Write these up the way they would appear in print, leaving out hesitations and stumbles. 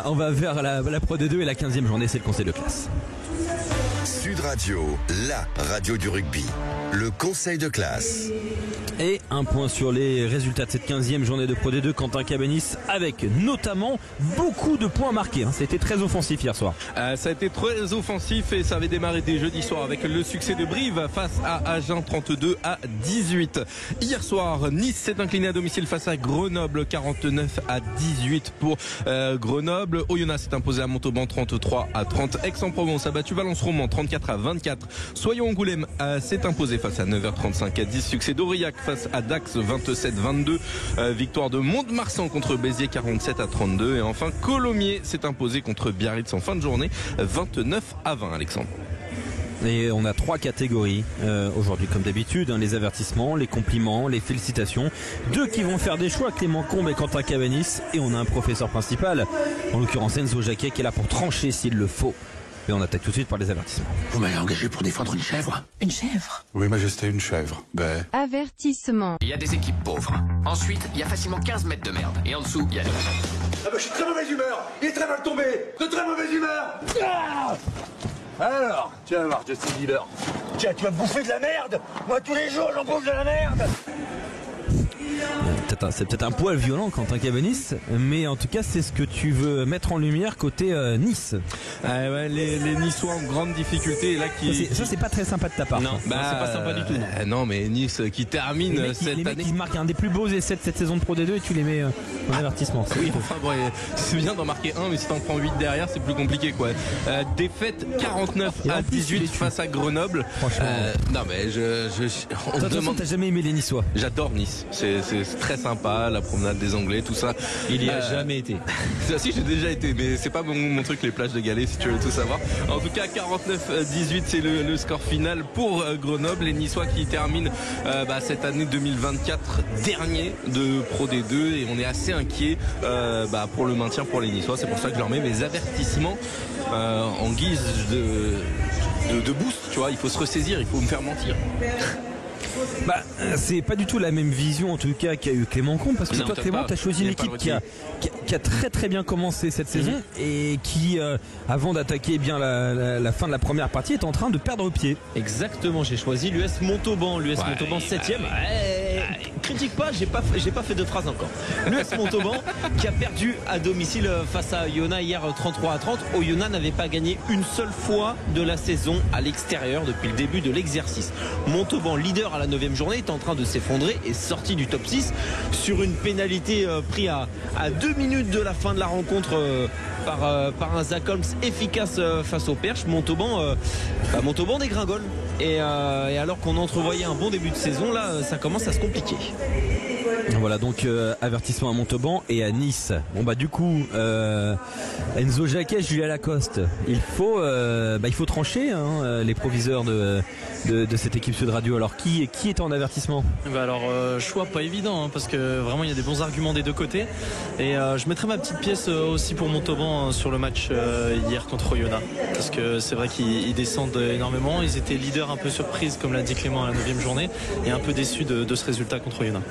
On va vers la Pro D2 et la 15e journée, c'est le conseil de classe. Sud Radio, la radio du rugby. Le conseil de classe. Et un point sur les résultats de cette 15e journée de Pro D2, Quentin Cabanis, avec notamment beaucoup de points marqués. C'était très offensif hier soir. Ça a été très offensif et ça avait démarré dès jeudi soir avec le succès de Brive face à Agen 32-18. Hier soir, Nice s'est incliné à domicile face à Grenoble 49-18 pour Grenoble. Oyonnax s'est imposé à Montauban 33-30. Aix-en-Provence a battu Valence-Roman 34-24. Soyons-Angoulême s'est imposé face à 9h35-10. Succès d'Aurillac face à Dax 27-22. Victoire de Mont-de-Marsan contre Béziers 47-32. Et enfin, Colomiers s'est imposé contre Biarritz en fin de journée 29-20. Alexandre. Et on a 3 catégories aujourd'hui comme d'habitude, les avertissements, les compliments, les félicitations. 2 qui vont faire des choix, Clément Combe et Quentin Cabanis. Et on a un professeur principal, en l'occurrence Enzo Jacquet, qui est là pour trancher s'il le faut. Et on attaque tout de suite par les avertissements. Vous m'avez engagé pour défendre une chèvre. Une chèvre? Oui, Majesté, une chèvre. Ben... Avertissement. Il y a des équipes pauvres. Ensuite, il y a facilement 15 mètres de merde. Et en dessous, il y a... Ah bah je suis de très mauvaise humeur. Il est très mal tombé. De très mauvaise humeur. Alors, tu vas voir, Justin Bieber. Tiens, tu vas bouffer de la merde. Moi, tous les jours, j'en bouffe de la merde. C'est peut-être un poil violent, Quentin Cabanis, mais en tout cas c'est ce que tu veux mettre en lumière côté Nice. Ouais, les Niçois en grande difficulté là ça c'est pas très sympa de ta part. Non, c'est pas sympa du tout. Non, mais Nice qui termine cette année. Qui marquent un des plus beaux essais de cette saison de Pro D2 et tu les mets en avertissement. Oui, enfin bon, c'est bien d'en marquer un, mais si t'en prends 8 derrière, c'est plus compliqué quoi. Défaite 49-18 face à Grenoble. Franchement. Non mais on te demande, t'as jamais aimé les Niçois? J'adore Nice. C'est très sympa, la promenade des Anglais, tout ça. Il y a jamais été. Si, j'ai déjà été, mais c'est pas mon truc, les plages de Galets, si tu veux tout savoir. En tout cas, 49-18, c'est le score final pour Grenoble. Les Niçois qui terminent cette année 2024 dernier de Pro D2 et on est assez inquiet pour le maintien pour les Niçois. C'est pour ça que je leur mets mes avertissements en guise de boost. Tu vois, il faut se ressaisir, il faut me faire mentir. C'est pas du tout la même vision en tout cas qu'a eu Clément Combe, parce que toi Clément t'as choisi une équipe qui a très très bien commencé cette saison et qui avant d'attaquer bien la fin de la première partie est en train de perdre pied. Exactement, j'ai choisi l'US Montauban, 7ème. Critique pas, j'ai pas fait de phrase encore. L'US Montauban qui a perdu à domicile face à Oyonnax hier 33-30. Oyonnax n'avait pas gagné une seule fois de la saison à l'extérieur depuis le début de l'exercice. Montauban, leader à la 9e journée, est en train de s'effondrer et sorti du top 6 sur une pénalité prise à 2 minutes de la fin de la rencontre par un Zach Holmes efficace face au Perche. Montauban dégringole et alors qu'on entrevoyait un bon début de saison, là ça commence à se compliquer. Voilà donc avertissement à Montauban et à Nice. Du coup Enzo Jacquet, Julien Lacoste, il faut trancher les proviseurs de cette équipe Sud Radio. Alors qui est en avertissement? Choix pas évident parce que vraiment il y a des bons arguments des deux côtés et je mettrai ma petite pièce aussi pour Montauban sur le match hier contre Oyonnax, parce que c'est vrai qu'ils descendent énormément. Ils étaient leaders un peu surprise comme l'a dit Clément à la 9e journée et un peu déçus de ce résultat contre Oyonnax.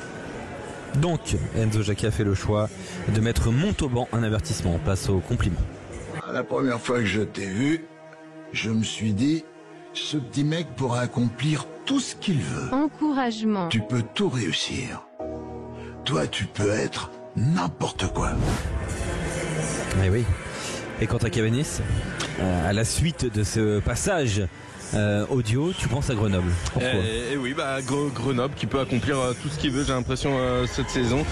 Donc Enzo Jacquet a fait le choix de mettre Montauban en avertissement. On passe au compliment. La première fois que je t'ai vu, je me suis dit, ce petit mec pourra accomplir tout ce qu'il veut. Encouragement. Tu peux tout réussir. Toi, tu peux être n'importe quoi. Eh oui. Et Quentin Cabanis, à la suite de ce passage audio, tu penses à Grenoble? Pourquoi? Oui, Grenoble qui peut accomplir tout ce qu'il veut, j'ai l'impression, cette saison.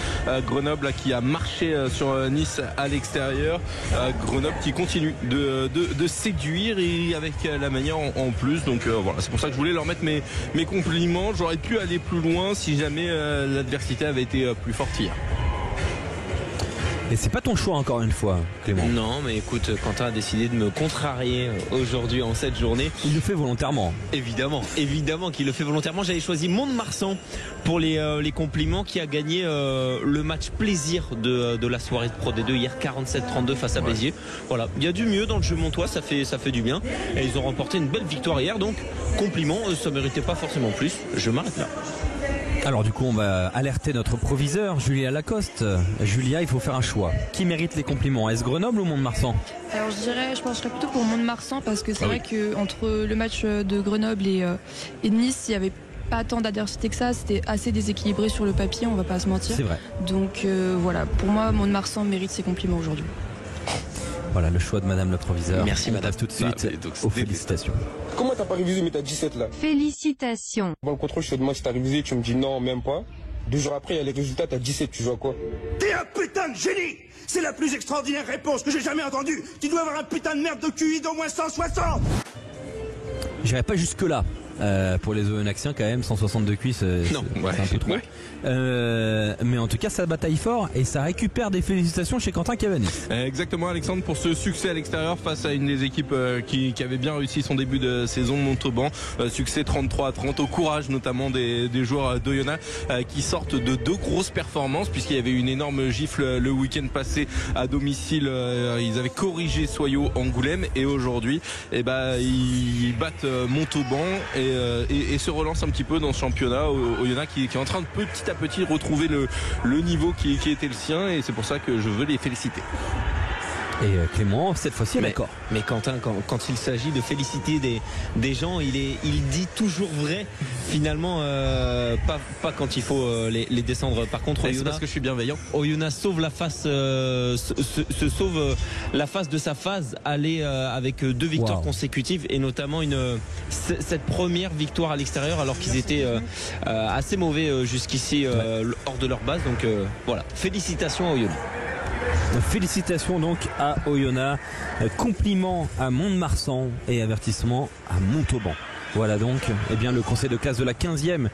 Grenoble qui a marché sur Nice à l'extérieur. Grenoble qui continue de séduire et avec la manière en plus. Donc voilà, c'est pour ça que je voulais leur mettre mes compliments. J'aurais pu aller plus loin si jamais l'adversité avait été plus forte hier. Et c'est pas ton choix encore une fois, Clément. Non, mais écoute, Quentin a décidé de me contrarier aujourd'hui en cette journée. Il le fait volontairement. Évidemment qu'il le fait volontairement. J'avais choisi Mont-de-Marsan pour les compliments, qui a gagné le match plaisir de la soirée de Pro D2 hier 47-32 face à Béziers. Voilà, il y a du mieux dans le jeu montois, ça fait du bien. Et ils ont remporté une belle victoire hier, donc compliments, ça méritait pas forcément plus. Je m'arrête là. Alors du coup on va alerter notre proviseur Julia Lacoste. Julia, il faut faire un choix. Qui mérite les compliments? Est-ce Grenoble ou Mont-de-Marsan? Alors je pencherais plutôt pour Mont-de-Marsan parce que c'est vrai que entre le match de Grenoble et Nice, il y avait pas tant d'adversité que ça, c'était assez déséquilibré sur le papier, on va pas se mentir. C'est vrai. Donc voilà, pour moi Mont-de-Marsan mérite ses compliments aujourd'hui. Voilà le choix de Madame le proviseur. Merci Madame. Tout de suite aux félicitations. Comment t'as pas révisé mais t'as 17 là? Félicitations. Bon, le contrôle, je te demande si t'as révisé, tu me dis non, même pas. 2 jours après, il y a les résultats, t'as 17, tu joues à quoi? T'es un putain de génie! C'est la plus extraordinaire réponse que j'ai jamais entendue! Tu dois avoir un putain de merde de QI d'au moins 160! J'irai pas jusque là. Pour les Oyonnaxiens quand même 162 cuisses c'est un peu trop mais en tout cas ça bataille fort et ça récupère des félicitations chez Quentin Cavani. Exactement Alexandre, pour ce succès à l'extérieur face à une des équipes qui avait bien réussi son début de saison, Montauban, succès 33-30 au courage notamment des joueurs d'Oyonnax qui sortent de 2 grosses performances puisqu'il y avait une énorme gifle le week-end passé à domicile. Ils avaient corrigé Soyaux Angoulême et aujourd'hui ils battent Montauban et se relance un petit peu dans ce championnat. Oyonnax qui est en train de petit à petit retrouver le niveau qui était le sien et c'est pour ça que je veux les féliciter. Et Clément, cette fois-ci, d'accord. Mais Quentin, quand il s'agit de féliciter des gens, il dit toujours vrai. Finalement, pas quand il faut les descendre. Par contre, c'est parce que je suis bienveillant. Oyonnax sauve la face, se sauve la face de sa phase, aller avec 2 victoires consécutives et notamment cette première victoire à l'extérieur alors qu'ils étaient assez mauvais jusqu'ici hors de leur base. Donc voilà, félicitations à Oyonnax. Félicitations donc à Oyonnax, compliments à Mont-de-Marsan et avertissement à Montauban. Voilà donc le conseil de classe de la 15e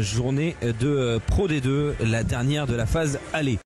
journée de Pro D2, la dernière de la phase aller.